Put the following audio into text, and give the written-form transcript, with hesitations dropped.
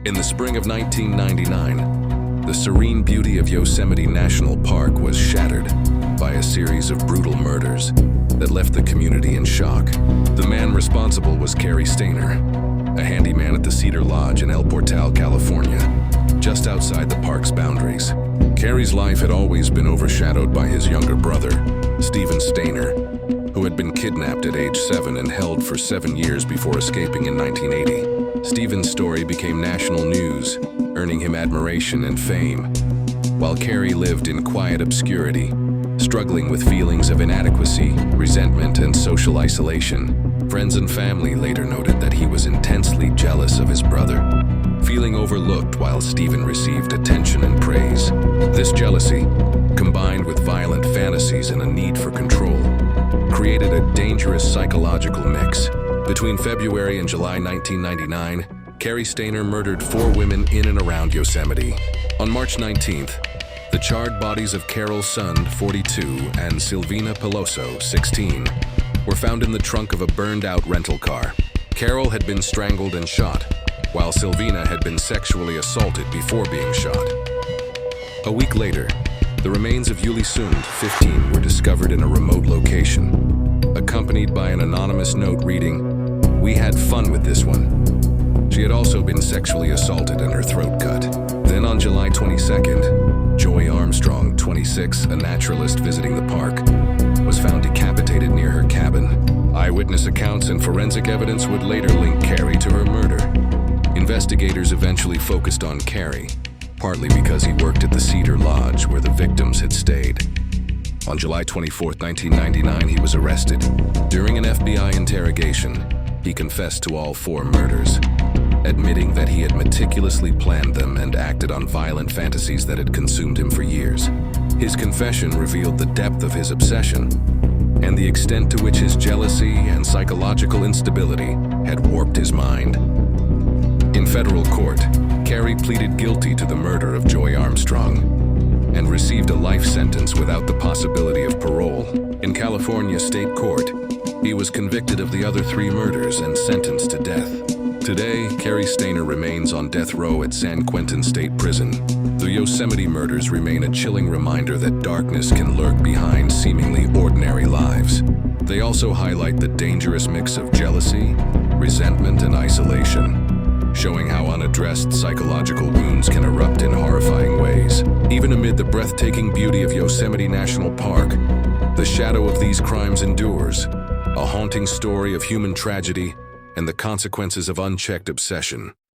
In the spring of 1999, the serene beauty of Yosemite National Park was shattered by a series of brutal murders that left the community in shock. The man responsible was Cary Stayner, a handyman at the Cedar Lodge in El Portal, California, just outside the park's boundaries. Cary's life had always been overshadowed by his younger brother, Stayner, who had been kidnapped at age 7 and held for 7 years before escaping in 1980. Stephen's story became national news, earning him admiration and fame, while Cary lived in quiet obscurity, struggling with feelings of inadequacy, resentment, and social isolation. Friends and family later noted that he was intensely jealous of his brother, feeling overlooked while Stephen received attention and praise. This jealousy, combined with violent fantasies and a need for control, created a dangerous psychological mix. Between February and July 1999, Cary Stayner murdered 4 women in and around Yosemite. On March 19th, the charred bodies of Carol's son, 42, and Silvina Peloso, 16, were found in the trunk of a burned-out rental car. Carol had been strangled and shot, while Silvina had been sexually assaulted before being shot. A week later, the remains of Yuli Sund, 15, were discovered in a remote location, accompanied by an anonymous note reading, "We had fun with this one." She had also been sexually assaulted and her throat cut. Then on July 22nd, Joy Armstrong, 26, a naturalist visiting the park, was found decapitated near her cabin. Eyewitness accounts and forensic evidence would later link Cary to her murder. Investigators eventually focused on Cary, partly because he worked at the Cedar Lodge where the victims had stayed. On July 24, 1999, he was arrested. During an FBI interrogation, he confessed to all 4 murders, admitting that he had meticulously planned them and acted on violent fantasies that had consumed him for years. His confession revealed the depth of his obsession and the extent to which his jealousy and psychological instability had warped his mind. In federal court, Cary pleaded guilty to the murder of Joy Armstrong and received a life sentence without the possibility of parole. In California state court, he was convicted of the other 3 murders and sentenced to death. Today, Cary Stayner remains on death row at San Quentin State Prison. The Yosemite murders remain a chilling reminder that darkness can lurk behind seemingly ordinary lives. They also highlight the dangerous mix of jealousy, resentment, and isolation, showing how unaddressed psychological wounds can erupt in horrifying ways. Even amid the breathtaking beauty of Yosemite National Park, the shadow of these crimes endures, a haunting story of human tragedy and the consequences of unchecked obsession.